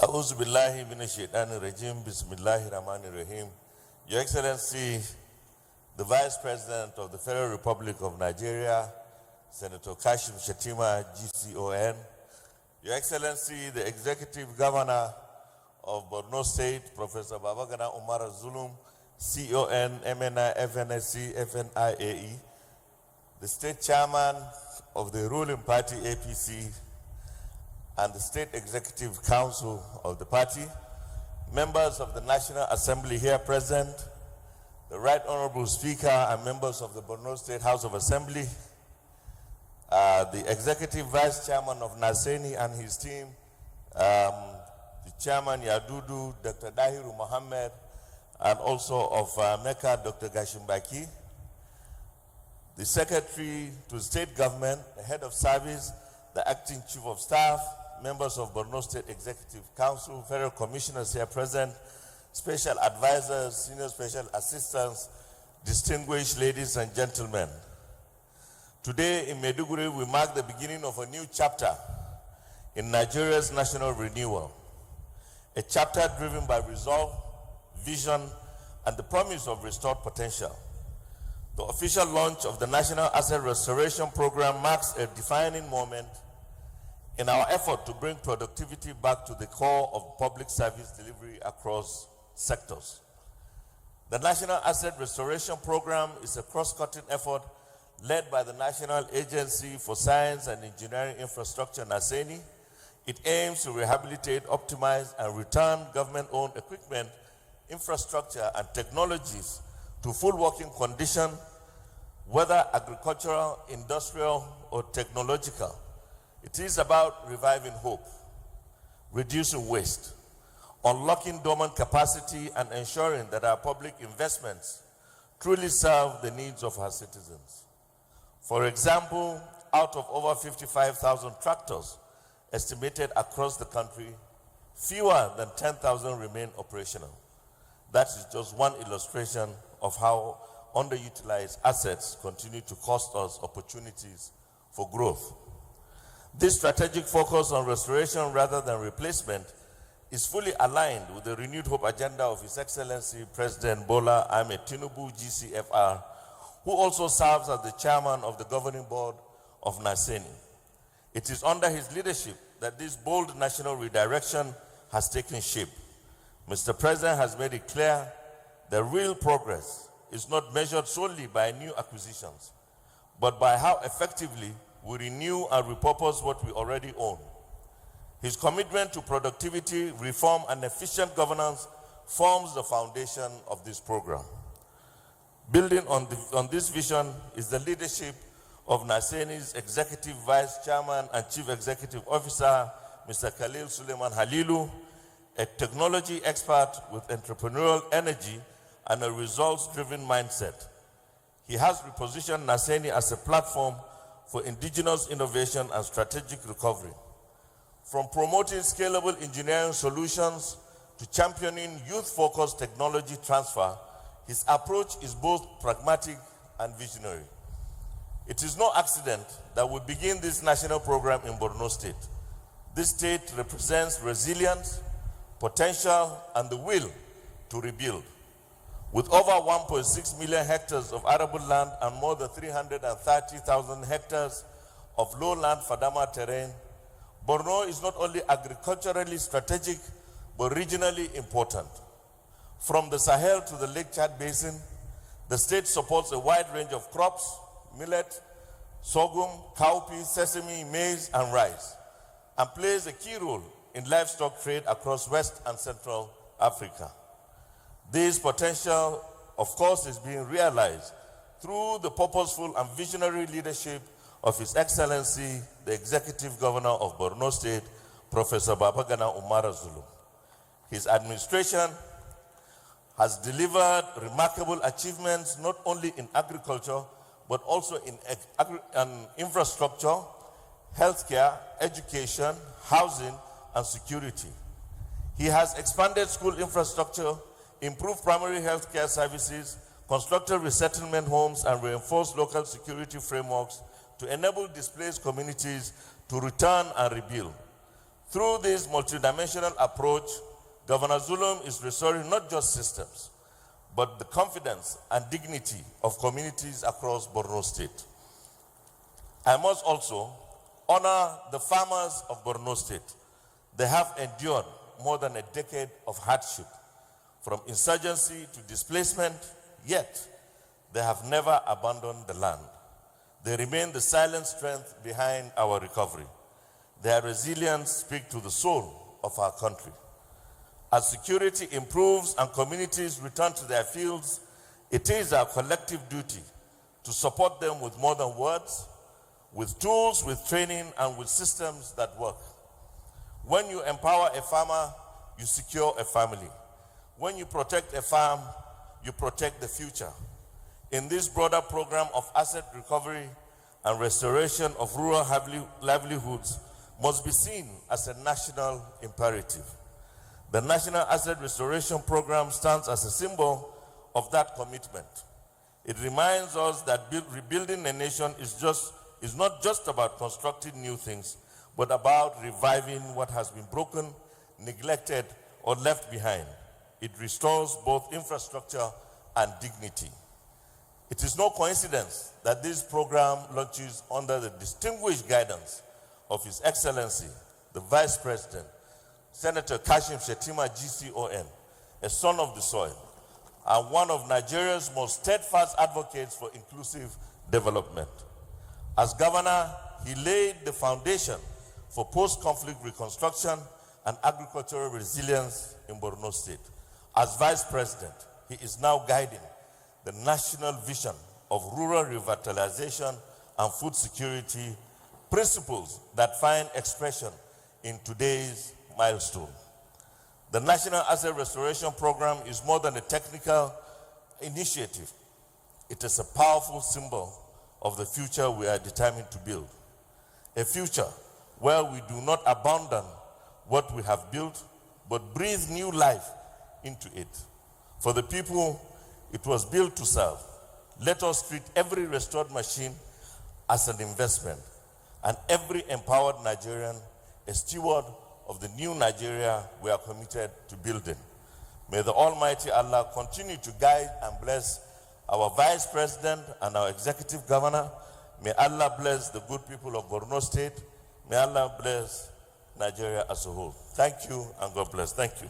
A'udhu billahi minash shaitanir rajim. Bismillahir rahmanir rahim. Your Excellency, the Vice President of the Federal Republic of Nigeria, Senator Kashim Shettima, GCON, Your Excellency, the Executive Governor of Borno State, Professor Babagana Umar Zulum, CON, MNI, FNSC, FNIAE, the State Chairman of the ruling party, APC, and the State Executive Council of the party, members of the National Assembly here present, the Right Honorable Speaker and members of the Borno State House of Assembly, the Executive Vice Chairman of NASENI and his team, the Chairman Yadudu, Dr. Dahiru Mohammed, and also of MECA, Dr. Gashimbaki, the Secretary to the State Government, the Head of Service, the Acting Chief of Staff, members of Borno State Executive Council, Federal Commissioners here present, Special Advisors, Senior Special Assistants, distinguished ladies and gentlemen. Today in Maiduguri, we mark the beginning of a new chapter in Nigeria's national renewal, a chapter driven by resolve, vision, and the promise of restored potential. The official launch of the National Asset Restoration Program marks a defining moment in our effort to bring productivity back to the core of public service delivery across sectors. The National Asset Restoration Program is a cross-cutting effort led by the National Agency for Science and Engineering Infrastructure, NASENI. It aims to rehabilitate, optimize, and return government-owned equipment, infrastructure, and technologies to full working condition, whether agricultural, industrial, or technological. It is about reviving hope, reducing waste, unlocking dormant capacity, and ensuring that our public investments truly serve the needs of our citizens. For example, out of over 55,000 tractors estimated across the country, fewer than 10,000 remain operational. That is just one illustration of how underutilized assets continue to cost us opportunities for growth. This strategic focus on restoration rather than replacement is fully aligned with the renewed hope agenda of His Excellency President Bola Ahmed Tinubu, GCFR, who also serves as the chairman of the governing board of NASENI. It is under his leadership that this bold national redirection has taken shape. Mr. President has made it clear that real progress is not measured solely by new acquisitions, but by how effectively we renew and repurpose what we already own. His commitment to productivity, reform, and efficient governance forms the foundation of this program. Building on this vision is the leadership of NASENI's Executive Vice Chairman and Chief Executive Officer, Mr. Khalil Suleiman Halilu, a technology expert with entrepreneurial energy and a results-driven mindset. He has repositioned NASENI as a platform for indigenous innovation and strategic recovery. From promoting scalable engineering solutions to championing youth-focused technology transfer, his approach is both pragmatic and visionary. It is no accident that we begin this national program in Borno State. This state represents resilience, potential, and the will to rebuild. With over 1.6 million hectares of arable land and more than 330,000 hectares of lowland Fadama terrain, Borno is not only agriculturally strategic, but regionally important. From the Sahel to the Lake Chad Basin, the state supports a wide range of crops, millet, sorghum, cowpea, sesame, maize, and rice, and plays a key role in livestock trade across West and Central Africa. This potential, of course, is being realized through the purposeful and visionary leadership of His Excellency, the Executive Governor of Borno State, Professor Babagana Umar Zulum. His administration has delivered remarkable achievements not only in agriculture, but also in infrastructure, healthcare, education, housing, and security. He has expanded school infrastructure, improved primary health care services, constructed resettlement homes, and reinforced local security frameworks to enable displaced communities to return and rebuild. Through this multidimensional approach, Governor Zulum is restoring not just systems, but the confidence and dignity of communities across Borno State. I must also honor the farmers of Borno State. They have endured more than a decade of hardship, from insurgency to displacement, yet they have never abandoned the land. They remain the silent strength behind our recovery. Their resilience speaks to the soul of our country. As security improves and communities return to their fields, it is our collective duty to support them with more than words, with tools, with training, and with systems that work. When you empower a farmer, you secure a family. When you protect a farm, you protect the future. In this broader program of asset recovery and restoration of rural livelihoods must be seen as a national imperative. The National Asset Restoration Program stands as a symbol of that commitment. It reminds us that rebuilding a nation is not just about constructing new things, but about reviving what has been broken, neglected, or left behind. It restores both infrastructure and dignity. It is no coincidence that this program launches under the distinguished guidance of His Excellency, the Vice President, Senator Kashim Shettima GCON, a son of the soil, and one of Nigeria's most steadfast advocates for inclusive development. As governor, he laid the foundation for post-conflict reconstruction and agricultural resilience in Borno State. As vice president, he is now guiding the national vision of rural revitalization and food security, principles that find expression in today's milestone. The National Asset Restoration Program is more than a technical initiative. It is a powerful symbol of the future we are determined to build. A future where we do not abandon what we have built, but breathe new life into it. For the people it was built to serve, let us treat every restored machine as an investment, and every empowered Nigerian a steward of the new Nigeria we are committed to building. May the Almighty Allah continue to guide and bless our Vice President and our Executive Governor. May Allah bless the good people of Borno State. May Allah bless Nigeria as a whole. Thank you and God bless. Thank you.